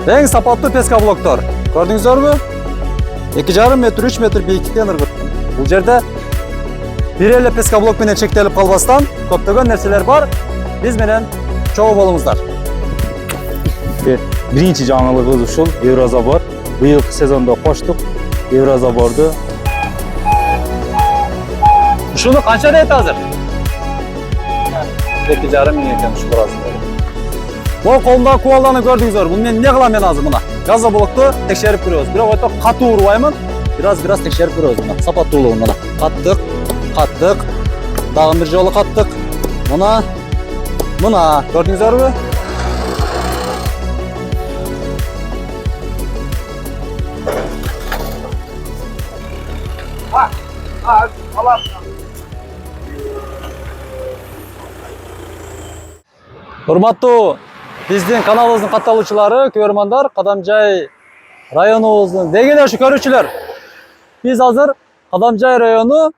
Ең сапаттуу песка блоктор. Көрдүңүздөрбү? 2,5 метр, 3 метр бийиктиктен ыргыт. Бул жерде бир эле песка блок менен чектелип калбастан көптөгөн нерселер бар. Биз менен чогуу болуңуздар. Биринчи жаңылыгыбыз ушул Еврозабор. Быйылкы сезондо коштук Еврозаборду. Ушуну канча дейт азыр? 2,5 миң экен ушул арасында. Бул колумдагы кубалданы көрдүңүздөр. Бул мен эмне кылам мен азыр мына? Газоблокту текшерип көрөбүз. Бирок өтө катуу урбаймын. Бираз текшерип көрөбүз мына. Сапаттуулугун мына. Каттык. Дагы бир жолу каттык. Мына көрдүңүздөрбү? Урматтуу биздин каналыбыздын катталуучулары, көрөрмандар, Кадамжай районубуздун деги эле ушу көрүүчүлөр. Биз азыр Кадамжай району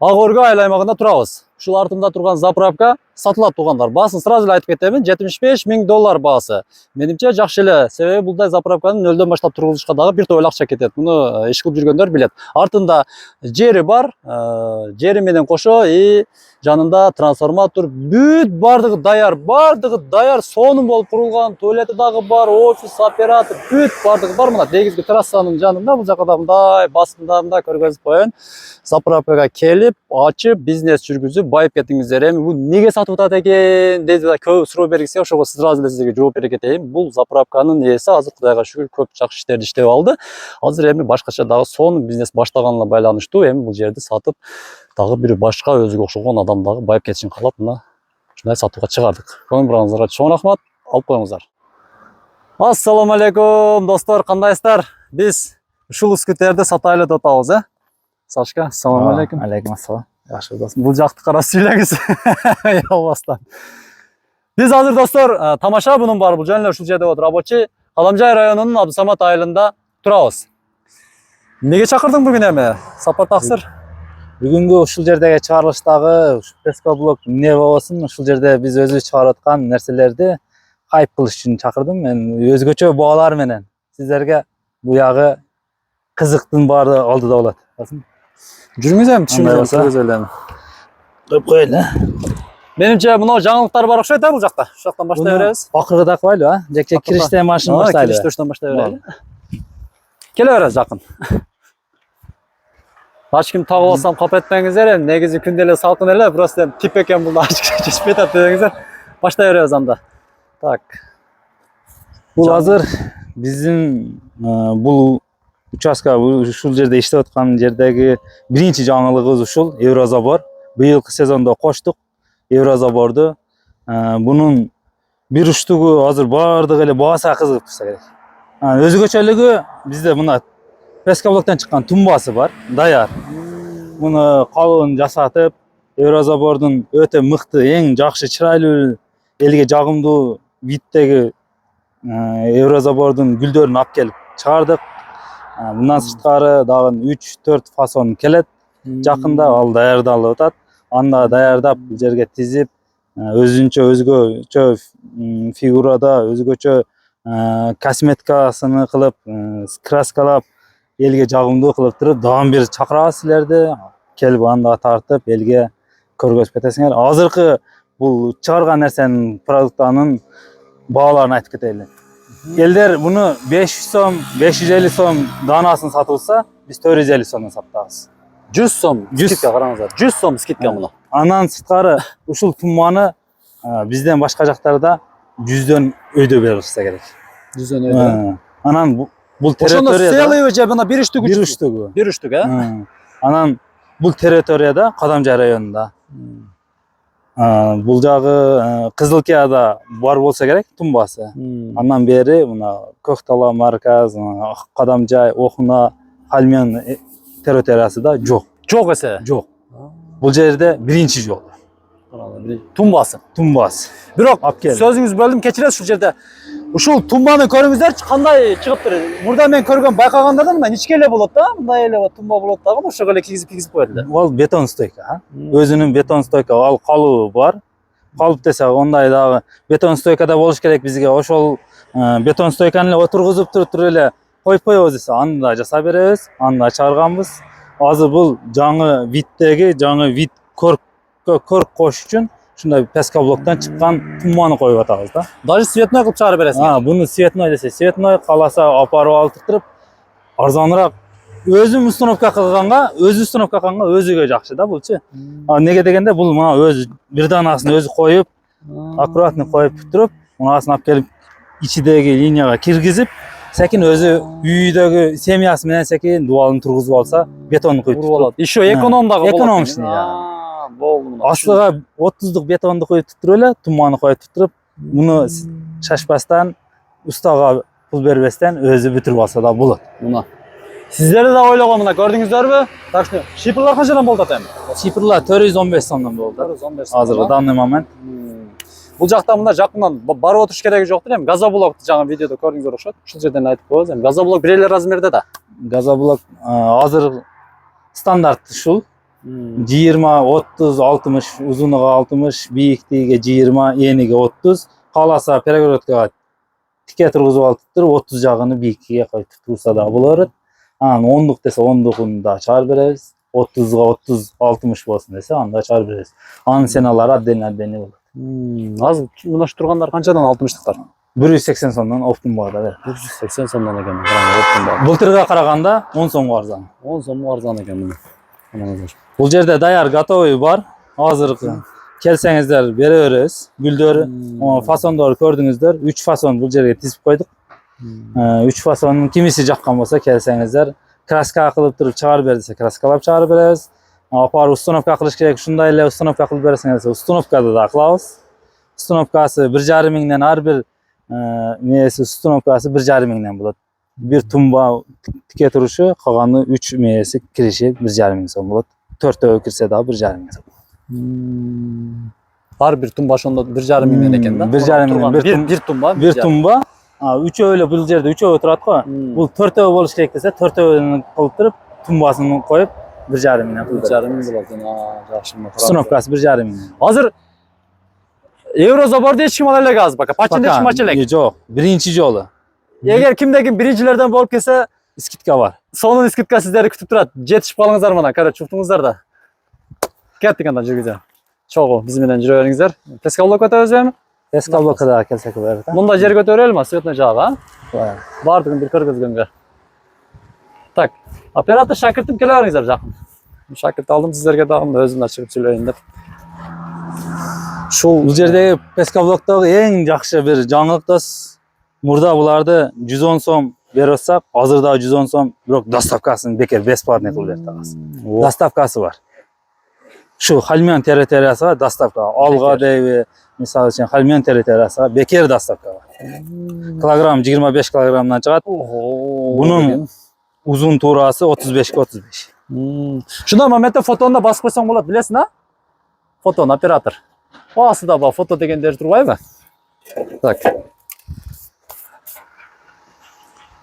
Ак Өргө айыл аймагында турабыз. Ушул артымда турган заправка сатылат туугандар. Баасын сразу эле айтып кетемин, 75 миң доллар баасы. Менимче жакшы эле, себеби булдай заправканы нөлдөн баштап тургузушка дагы бир топ акча кетет. Муну иш кылып жүргөндөр билет. Артында жери бар, жери менен кошо жанында трансформатор, бүт бардыгы даяр, сонун болуп курулган, туалети дагы бар, офис, оператор, бүт бардыгы бар. Мына дегизги трассанын жанында, бул жакта мындай басымдарында көргөнүз коеюн. Заправкага келип, ачып, бизнес жүргүзүп, байып кетиңиздер. Эми бул неге сатып атат экен деп көп суроо бергисе, ошого сразу эле сизге жооп бере кетейин. Бул заправканын ээси азыр Кудайга шүгүр көп жакшы иштерди иштеп алды. Азыр эми башкача дагы сонун бизнес баштаганына байланыштуу эми бул жерди сатып дагы бир башка өзүгө окшогон адам дагы байып кетишин каалап, мына ушундай сатууга чыгардык. Көңүл бураңыздарга чоң рахмат, алып коюңуздар. Ассаламу алейкум достор, кандайсыздар? Биз ушул скутерди сатайлы деп атабыз, Сашка, ассаламу алейкум. Алейкум ассалам. Жакшы досум. Бул жакты карап сүйлөңүз. Ялбастан. Биз азыр достор тамаша бунун бар, бул жөн эле ушул жерде рабочий Кадамжай районунун Абдусамат айылында турабыз. Неге чакырдың бүгүн эми? Сапар таксыр. Бүгүнгү ушул жердеги чыгарылыштагы песка блок эмне болбосун, ушул жерде биз өзүбүз чыгарып аткан нерселерди хайп кылыш үчүн чакырдым. Мен өзгөчө баалар менен сиздерге буягы кызыктын баары алдыда болот. Жүрүңүз эми түшүңүз элем. Коюп коелу. Менимче мына жаңылыктар бар окшойт бул жакта. Ушул жактан баштай беребиз. Акыркы такпайлы, Жекче кириштен машина баштайлы. Кириштен баштай берели. Келе беребиз жакын. Аш ким тагып алсам кап этпеңиздер, негизи күндө эле салкын эле, просто тип экен бул чечип кетет десеңиздер. Баштай беребиз анда. Так. Бул азыр биздин бул участка ушул жерде иштеп аткан жердеги биринчи жаңылыгыбыз ушул Еврозабор. Быйылкы сезондо коштук Еврозаборду. Бунун бир уштугу азыр бардыгы эле баасына кызыгып турса керек. Өзгөчөлүгү бизде мына песка блоктон чыккан тумбасы бар, даяр. Муну калыбын жасатып, Еврозабордун өтө мыкты, эң жакшы, чырайлуу, элге жагымдуу виддеги Еврозабордун гүлдөрүн алып келип чыгардык. Мындан сырткары дагы 3-4 фасон келет. Жакында ал даярдалып атат. Анда даярдап бул жерге тизип, өзгөчө фигурада, өзгөчө косметикасыны кылып, краскалап, элге жагымдуу кылып туруп, дагы бир чакырабыз силерди. Келип анда тартып, элге көргөзүп кетесиңер. Азыркы бул чыгарган нерсенин продуктанын бааларын айтып кетели. Элдер буну 500 сом, 550 сом данасын сатылса, биз 450 сомдон сатабыз. 100 сом скидка караңыздар. 100 сом скидка муну. Андан сырткары ушул тумбаны бизден башка жактарда 100дөн өйдө берилсе керек. 100дөн өйдө. Анан бул территорияда целый же мына бир үчтүк. Бир үчтүк, Анан бул территорияда Кадамжай районунда. Бул жагы Кызылкияда бар болсо керек тумбасы. Андан бери мына Көктала марказ, Кадамжай, Охуна, Кальмен территориясында жок. Жок эсе. Жок. Бул жерде биринчи жолу. Тумбасы. Бирок сөзүңүз бөлдүм, кечиресиз ушул жерде. Ушул тумбаны көрүңүздөрчү, кандай чыгыптыр. Мурда мен көргөн байкагандарда мына ичке эле болот да, мындай эле тумба болот дагы, ошого эле кигизип коет эле. Ал бетон стойка, өзүнүн бетон стойка, ал калыбы бар. kalıp dese onday dagı beton stoykada boluş kerek bizge. Oşol beton stoykany ele oturguzup turup ele koyup koyabız dese anda jasa berебиz, anda çağırganбыз. Azыр bul жаңы виддеги жаңы вид көрк koş үчүн şunday peska bloktan çıkkan tummany koyup atабыз da. Даже цветной кылып чыгарып бересиң. Bunu светной dese светной, kalasa aparıp altıktırıp arzanırak özüm uстановка kılganга, özü uстановка kılganга özüge jakşı da bulçu. Nege degende bul mına öz bir danasyny özü koyup, akkuratny koyup tutup, munasyny alып kelip içidegi liniyaga kirgizip, sekin özü üydögi semiyası menen sekin dualını turguzup alsa betonu koyup tutup. Еще эконом дагы болот. Экономичный, ya. Болду. Aslıga 30'luk betondu koyup tutup ele, tummanı koyup tutup, bunu şaşpastan, ustaga pul berbesten özü bütürüp alsa da bulut. Muna. Sizleri de oylogon muna gördüңүздөр Так что шипырлар канчадан болду атайм? Şipırlar 415 somdan boldu. 415 Hazırda danlı moment. Бул жакта мына жакындан барып отуруш кереги жок эми. Газоблок жаңы видеодо көрдүңүздөр окшойт. Ушул жерден айтып коебуз эми. Газоблок бир эле размерде да. Gazablok hazır standart şul. 20, 30, 60, uzunuga 60, biyikliğe 20, eniga 30. Kalasa peragorotkaga tike turguzup altıp turup 30 jagını biyikliğe koyup tursa da bolar. 10'luk dese 10'lukunu da çağır berебиз. 30'ga 30, 60 bolsun dese anda çağır berебиз. Anın senaları adden olur. Az мына şu тургандар канчадан 60'lıklar? 180 somdan optum bağda ver. 180 сомдон экен. Опун Былтырга karaganda 10 somga arzan. 10 сом арзан экен мына. Бұл жерде dayar готовый бар. Азыркы келсеңиздер бере беребиz. Гүлдөрү, фасондору көрдүңүздөр. 3 fason бұл жерге тизип койдук. 3 fasonun kimisi jakkan bolsa kelsеңиздер. Краска кылып туруп чыгарып бер десе, краскалап чыгарып беребиz. Апар установка кылыш керек, ушундай эле установка кылып берсеңиз, установкада да кылабыз. Установкасы 1,5 миңден ар бир мээси установкасы 1,5 миңден болот. Bir tumba tike turuşu, kalanı 3 meyesi kirişi 1,5 ming so'm bo'ladi. 4 öv kirse daha 1,5 ming so'm. Har bir tumba şonda 1,5 mingden eкен да. 1,5 mingden bir tumba. Bir tumba. 3 övle bu yerde 3 öv turadi-ku. Bu 4 öv bolish kerak desa 4 övni qilib turib, tumbasini qo'yib 1,5 mingdan pul 1,5 ming bo'ladi. Yaxshi. Uстановкасы 1,5 ming. Hozir Evrozaborda hech kim ola gaz baka. Pachinda hech kim ochilak. Yo'q, birinchi yo'li. Eğer kimdeki birincilerden bolup kelse Iskitka var. sonun iskitka sizleri kütüp durat. Jetişip kalыңыздар mana. Kara çuktunguzlar da. Kettik andan жүргүзө. Çoğu bizim менен жүрө бериңиздер. Пескаблок өтөбүз эми? Peskabloka da kelsek olur. Мында жер көтөрөлмө, светный жагы, а? Бардыгын бир кыргызгөнгө. Так, оператор Шакиртим келе бериңиздер жакын. Шакирт алдым сиздерге дагы өзүм чыгып сүйлөйүн деп. Бул жердеги Peskabloktагы эң жакшы бир жаңылык да murda bularda 110 so'm bersak, hozirda 110 so'm, biroq dastavkasini bekor бесплатный qilib berdi. Dastavkasi var. Şu halmiyon territoriyasiga dastavka, olg'a deybi, misol uchun halmiyon territoriyasiga bekor dastavka var. Kilogram 25 kilogramdan chiqadi. Bunun uzun turası 35 ga 35. Shunda momentda fotoni bosib qo'ysang bo'ladi, bilasizmi? Foton operator. Ostida bor foto deganlar turmaymi? Tak.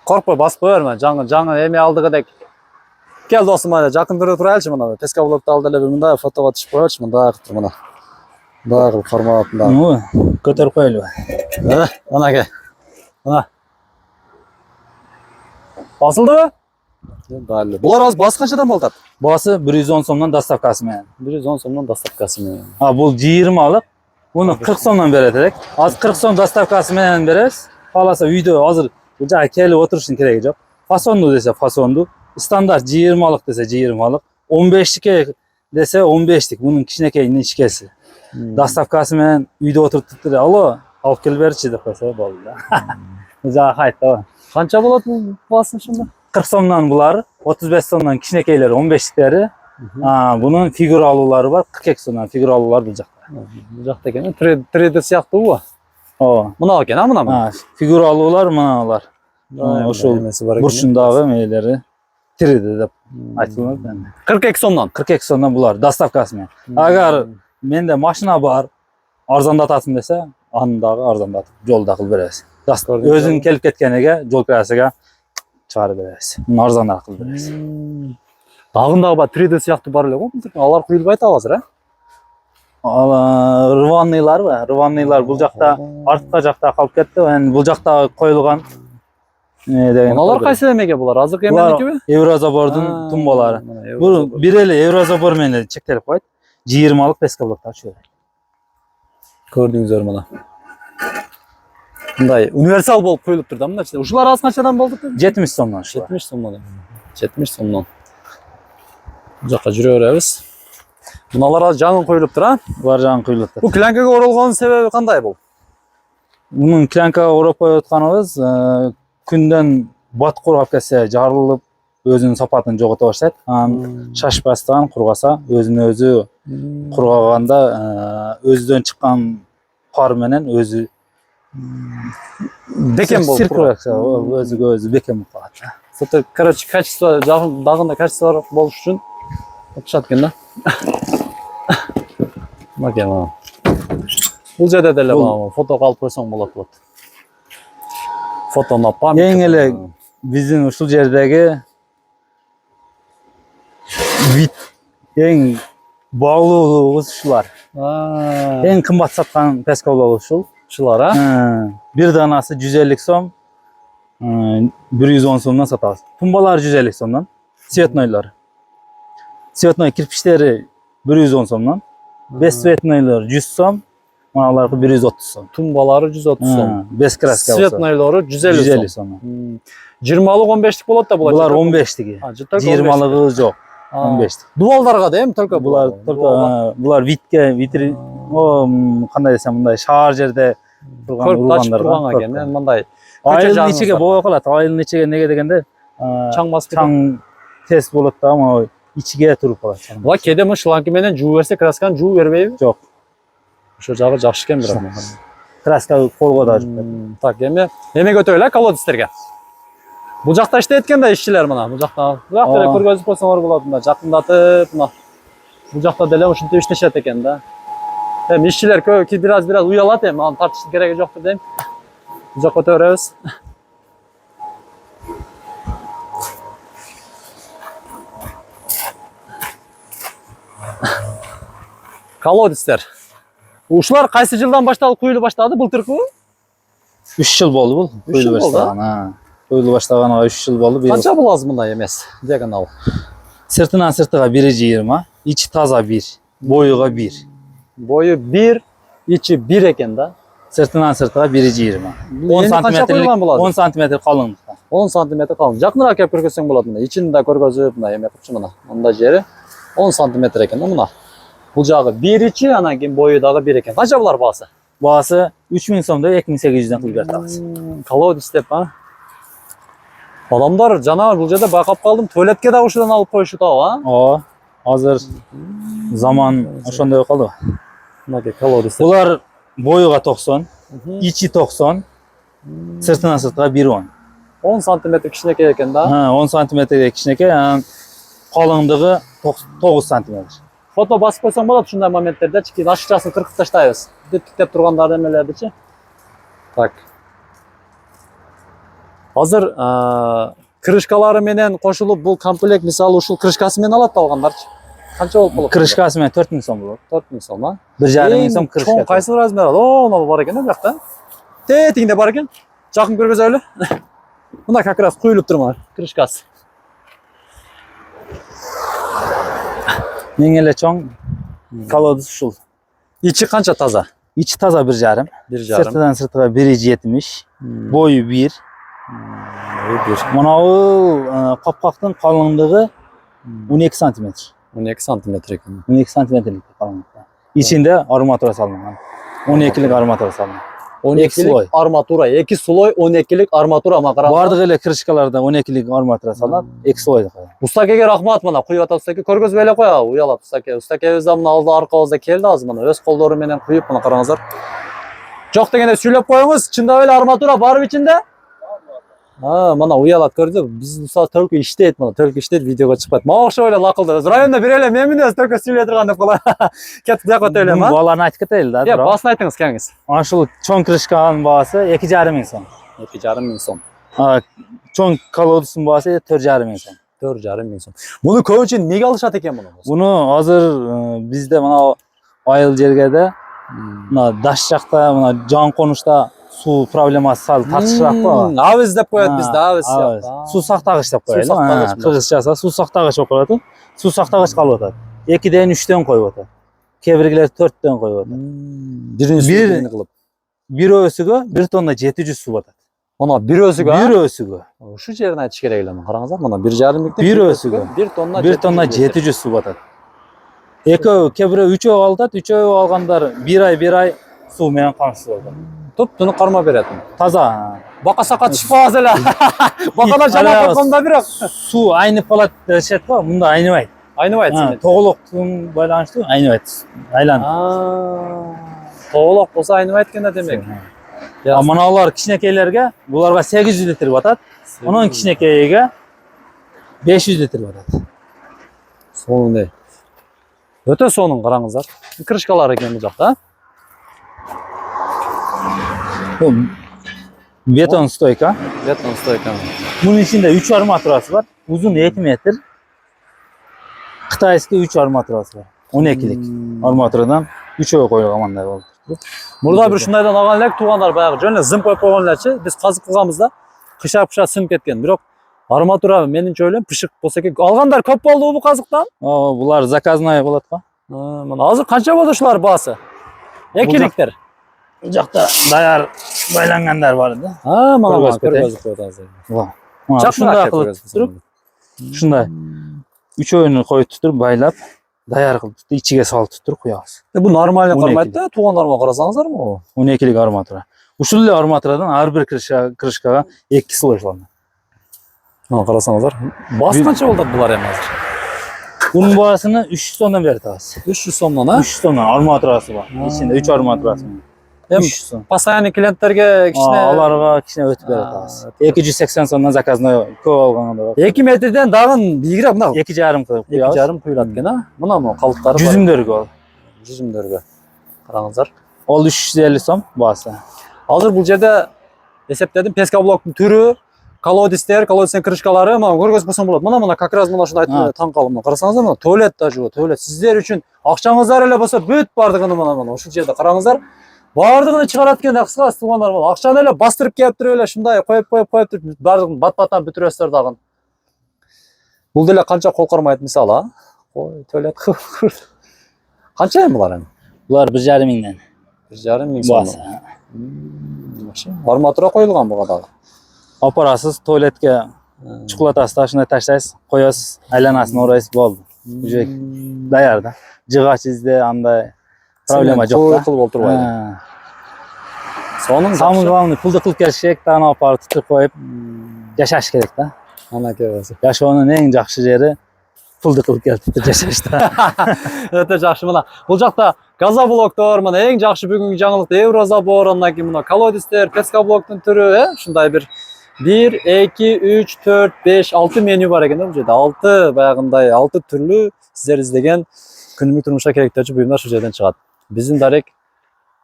Korkma basıp koyarım жаңы эми алдыгыдек. Кел досум ана жакындырып турайлычы мына. Пескаблокты алды эле бир мындай фото батышып коелучу мында кылып мына. Дагы форматында. Көтөрүп коелу. Мына ке. Мына. Басылдыбы? Дале. Булар аз басы канчадан болот? Басы 110 сомдон dastavkасы менен. 110 сомдон dastavkасы менен. Бул 20 Bunu 40 сомдон берет элек. Az 40 сом dastavkасы менен беребиз. Кааласа үйдө азыр Buca kelip oturuşun gereği yok. Fasonlu dese fasonlu. Standart 20'lık dese 20'lık. 15'lik dese 15'lik. Bunun kişinekeyinin içkesi. Dastavkası menen uyda oturttuk dedi. Alo, alıp gelip berçi de koysa boldu da. Buca hayt da. Kança bolot bu basın şimdi? 40 somdan bular, 35 somdan kişinekeyleri, 15'likleri. Bunun figuralıları var. 42 somdan figuralılar bulacak. Bulacak deken 3D siyahtı bu. Mına eken ha mına mı? Figuralılar mınalar. Oşul burçundağı meyleri 3D de aytılır bende. 42 somdan. 42 somdan bular dastavkası men. Agar mende maşina bar arzandatasın dese, anındağı arzandatıp jolda kılıp beresiz. Özün kelip ketkenige, jol kirasiga çağırıp beresiz. Bunu arzandar kılıp beresiz. Dağındağı 3D siyahtı bar ele go. Alар kuyulbay ta hazır ha. Rıvanlıylar var. Rıvanlıylar bu jakta artka jakta kalıp ketdi. Yani bu jakta koyulgan Onalar qaysi emege bular? Azık emenikibi? Evrazabordun tumbalары. Bu bir ele Evrazabor menен çektelip koydu. 20'lık peskablıklar şöyle. Gördüңүздөр мына. Мындай универсал болуп коюлуп турду мына ичинде. Ушулар аз канчадан болду? 70 сомдон. 70 сомдон. 70 сомдон. Бул жака жүрө беребиz. Мыналар аз жаңы коюлуп тур, а? Var жаңы кыйлыктар. Бул кленкага оролгонун себеби кандай бул? Bunun klankaga ороп коюп атканыбыз күндөн бат кургап кетсе жарылып өзүнүн сапатын жогото баштайт. Анан шашпастан кургаса өзүн өзү кургаганда өзүдөн чыккан пар менен өзү Бекем болуп өзүгө өзү бекем болуп калат. Зато, короче, качество, дагында качество болуш үчүн окшот экен да. Макема. Бул жерде деле фото калып койсоң болот. Фото на память. Эң эле биздин ушул жердеги вид эң баалуулугубуз ушулар. Эң кымбат саткан пескалар ушул. Ушулар, а? Bir danası 150 сом, 110 сомдон сатабыз. Тумбалар 150 сомдон, цветнойлар. Цветной кирпичтери 110 сомдон, бесцветнойлар 100 сом, маналарга 130 сом. Тумбалары 130 сом. Без краска. Цветнойлары 150 сом. 20-лык 15-лик болот да булар. Булар 15-тиги. 20-лыгы жок. 15-тик. Дубалдарга да эми только булар витке, витри, кандай десем мындай шаар жерде турган ургандар экен. Мен мындай айылдын ичиге боо калат. Айылдын ичиге неге дегенде чаң басып чаң тез болот да, ama ичиге туруп калат. Була кеде мы шланги менен жуу берсе, красканы жуу бербейби? Жок. Ошо жагы жакшы экен бирок. Краска колго да жукпайт. Так, эми өтөлү колодецтерге. Бул жакта иштейт экен да ишчилер мына. Бул жакта деле көргөзүп койсоңор болот мына жакындатып мына. Бул жакта деле ушинтип иштешет экен да. Эми ишчилер бир аз уялат эми, аны тартыштын кереги жок дейм. Бул жакка өтө беребиз. Колодецтер. Ушулар кайсы жылдан башталып куюлуп баштады? Былтыркы? 3 жыл болду бул. Куюлуп баштаган. Куюлуп баштаганга 3 жыл болду. Канча бул аз мындай эмес? Диагонал. Сыртынан сыртыга 1,20, ичи таза 1, боюга 1. Boyu 1, içi 1 eкен да. Sırtından sırtığa 1,20. 10 santimetrelik 10 santimetre kalınlıkta. 10 santimetre kalın. Жақынырақ келіп көргөзсөң болот мына. Ичин да көргөзүп мына эме кылчу мына. Мында жери 10 сантиметр экен да мына. Бул жагы 1 ичи, анан кийин бою дагы 1 экен. Канча булар баасы? Баасы 3000 сомдо 2800ден кылып жатабыз. Колодец деп, а? Адамдар жана бул жерде байкап калдым, туалетке да ушудан алып коюшут, а? Ооба. Азыр zaman ошондой калды. Мына колодец. Булар boyuga 90, içi 90, sırtından sırtığa 1,10. 10 santimetr кичинекей экен да. 10 santimetre кичинекей, kalınlığı 9 santimetr. Foto басып койсоң болот ушундай моменттерде, кийин ашыкчасын кыркып таштайбыз. Диктеп тургандарды эмелердичи. Так. Азыр крышкалары менен кошулуп бул комплект мисалы ушул крышкасы менен алат алгандарчы. Канча болуп калат? Крышкасы менен 4000 сом болот. 4000 сом, а? 1,5 сом крышка. Чоң кайсы размер ал? О, мына бар экен да жакта. Тетиңде бар экен. Жакын көргөзөлү. Мына как раз куюлуп тур мына крышкасы. Эң эле чоң колодец ушул. İçi канча таза? İçi таза 1,5. 1,5. Sırtıdan sırtığa 1,70. Boyu 1. Manavu kapkaktın kalınlığı 12 santimetr. 12 santimetr eкен. 12 santimetrelik kalınlıkta. İçinde armatura salıngan. 12'lik armatura salıngan. 12'lik armatura, 2 sloy 12'lik armatura makaran. Bardıq elə krışkalarda 12'lik armatura salıngan, 2 sloyda kalır. Ustakege rahmat мына, куюп атат Ustake. Көргөзүп эле коя, уялат Ustake. Ustakебиз да мына алды аркабызда келди азыр мына. Өз колдору менен куюп мына караңыздар. Жок дегенде сүйлөп коюңуз, чындап эле арматура барбы ичинде? Мына уялат көрдү. Биз мисалы только иштейт мына, только иштейт, видеого чыкпайт. Мага окшоп эле лакылды. Районда бир эле мен менен только сүйлөй турган деп кала. Кетип жакка өтөлөм, а? Баланы айтып кетели да. Баасын айтыңыз кеңиз. Ашыл чоң крышканын баасы 2,5 сом. 2,5 сом. Чоң колодецтин баасы 4,5 сом. 4,5 сом. Муну көбүнчө неге алышат экен муну? Буну азыр бизде мына айыл жерге де мына даш жакта мына жан конушта суу проблемасы сал тартышыраак го. Авыз деп коет бизде, авыз сыяктуу. Суу сактагыч деп коелу. Суу сактагыч. Кыргызчасы суу сактагыч болуп калат. Суу сактагыч калып атат. 2ден 3ден коюп атат. Кээ биргилер 4ден коюп атат. Бирини кылып. Bir ösüгө 1 тонна 700 суу атат. Мына бир өзүгө. Bir ösüгө. Ушу жерин айтыш керек эле. Караңыздар, мына 1,5 миктен Bir ösüгө 1 тонна 700 суу атат. Экөө, кээ бирөө 3өө алат, 3өө алгандар 1 ай суу менен камсыз болот. Туп-тунук карма берет. Таза. Бака сака түшпөбөз эле. Бакада жана койгондо бирок суу айнып калат дешет го, мында айныбайт. Айныбайт сен. Тоголоктун байланыштуу айныбайт. Айланып. Тоголок болсо айныбайт экен да демек. Мыналар кичинекейлерге буларга 800 литр батат. Онун кичинекейге 500 литр батат. Сонун. Өтө сонун караңыздар. Крышкалар экен бул жакта. Бетон стойка. Бетон стойка. Bunun içinde 3 armaturası var. Uzun 7 metre. Kıtayski 3 armaturası var. 12'lik armaturadan 3'e koyuyor amanlar oldu. Мурда бир ушундайдан алган элек туугандар баягы жөн эле зым коюп койгон элечи. Биз казык кылганбызда кышап сынып кеткен. Бирок арматура менимче ойлойм пышык болсо керек. Алгандар көп болдубу бул казыктан? Булар заказной болот го. Мына азыр канча болду ушулар баасы? Экиликтер. Бул жакта даяр байлангандар бар да. Мына көргөзүп коет азыр. Ушундай кылып туруп, ушундай 3өөнү коюп туруп байлап, даяр кылып ичиге салып туруп куябыз. Бул нормально кармайт да, туугандарга карасаңыздармы? 12'lik арматура. Ушул эле арматурадан ар бир крышкага 2 слой салынат. Мына карасаңыздар. Баасы канча болду булар эми азыр? Bunun boyasını 300 tondan beri tağız. 300 сомдон, ha? 300 tondan armaturası var. İçinde 3 armaturası var. 300 son. Постоянный клиенттерге кичине Аларга кичине өтүп берет тağız. 280 сомдон заказной көп алгандар бар. 2 метрден дагы бийигирээк мына. 2,5 кылып куябыз. 2,5 куюлат экен, а? Мына калыптары бар. Жүзүмдөргө ал. Жүзүмдөргө. Караңыздар. Ол 350 сом баасы. Азыр бул жерде эсептедим, пескоблоктун түрү, колодистер крышкалары, мына көргөзүп койсоң болот. Мына как раз мына ушундай айтып таң калдым. Карасаңыздар, мына туалет да жок, туалет. Сиздер үчүн акчаңыздар эле болсо бүт бардыгын мына ушул жерде караңыздар. Бардыгын чыгарат экен, кыскасы туугандар, акчаны эле бастырып келип туруп эле ушундай коюп туруп бардыгын бат-баттан бүтүрөсүздөр дагы. Бул деле канча кол кармайт мисалы, а? Ой, туалет. Канча эми булар эми? Булар 1,5 миңден. 1,5 миң сом. Арматура коюлган буга дагы. Апарасыз туалетке чукулатасыз, ташына таштайсыз, коесуз, айланасын оройсуз, болду. Уже даяр да. Жыгач изде андай проблема жок да. Кылып олтурбайбы. Сонун самый главный пулду кылып келиш керек, аны апарып тутуп коюп жашаш керек да. Ана кебеси. Жашоонун эң жакшы жери пулду кылып келип жашаш да. Өтө жакшы. Мына бул жакта газоблоктор, мына эң жакшы бүгүнкү жаңылык Еврозабор, андан кийин мына колодистер, пескоблоктун түрү, ушундай бир 1, 2, 3, 4, 5, 6 меню бар экен бул жерде. 6 баягындай 6 түрлүү сиздер издеген күнүмдүк турмушка керектүүчү буюмдар ушул жерден чыгат. Биздин дарек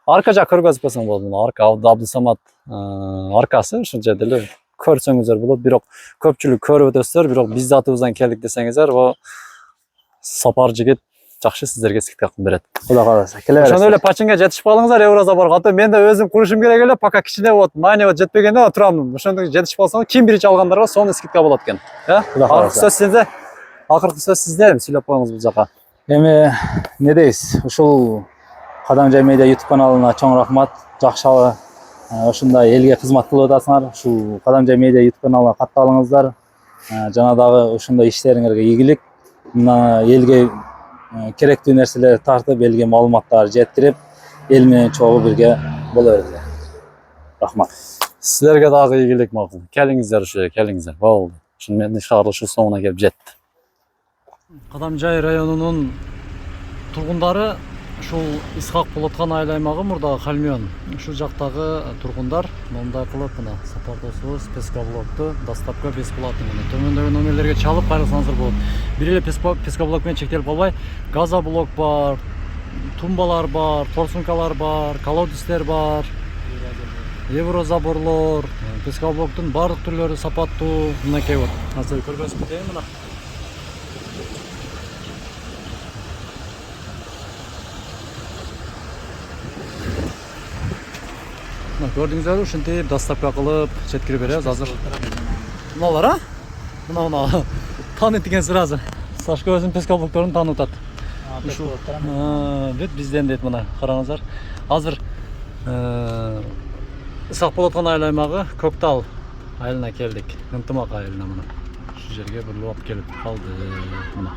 арка жак көргөзүп койсоң болот. Мына арка Абдусамат аркасы ушул жерде эле көрсөңүздөр болот. Бирок көпчүлүк көрүп өтөсүздөр, бирок биз атыбыздан келдик десеңиздер, о Сапар жигит жакшы сиздерге скидка кылып берет. Кудай кааласа. Келе бересиз. Ошондой эле пачинге жетишип калыңыздар Еврозаборго. Ата мен да өзүм курушум керек эле, пока кичине болот. Мане жетпегенде турам. Ошондо жетишип калсаңыз, ким биринчи алгандарга сонун скидка болот экен. Акыркы сөз сизде. Акыркы сөз сизде. Сүйлөп коюңуз бул жака. Эми не дейсиз? Ушул Кадамжай медиа YouTube каналына чоң рахмат. Жакшы ушундай элге кызмат кылып атасыңар. Ушул Кадамжай медиа YouTube каналына катталыңыздар. Жана дагы ушундай иштериңерге ийгилик. Мына элге керектүү нерселерди тартып, элге маалыматтар жеткирип, эл менен чогуу бирге боло бергиле. Рахмат. Силерге дагы ийгилик макул. Келиңиздер ушул, келиңиздер. Болду. Ушун менин ишкарылыш ушул соңуна келип жетти. Кадамжай районунун тургундары ушул Исхак Болоткан айыл аймагы мурдагы Халмион. Ушул жактагы тургундар мындай кылып мына Сапар досубуз пескоблокту доставка бесплатно мына төмөндөгү номерлерге чалып кайрылсаңыздар болот. Бир эле пескоблок менен чектелип калбай, газоблок бар, тумбалар бар, форсункалар бар, колодистер бар, Еврозаборлор, пескоблоктун баардык түрлөрү сапаттуу мынакей болот. Азыр көргөзүп кетейин мына. Мына көрдүңүздөр ушинтип доставка кылып жеткирип беребиз азыр. Мыналар а? Мына таанıyт экен сразу. Сашка өзүнүн пескалдыктарын таанып атат. Бүт бизден дейт мына караңыздар. Азыр Исак Болоткон айыл аймагы Көктал айылына келдик. Ынтымак айылына мына. Шу жерге буруп алып келип калды мына.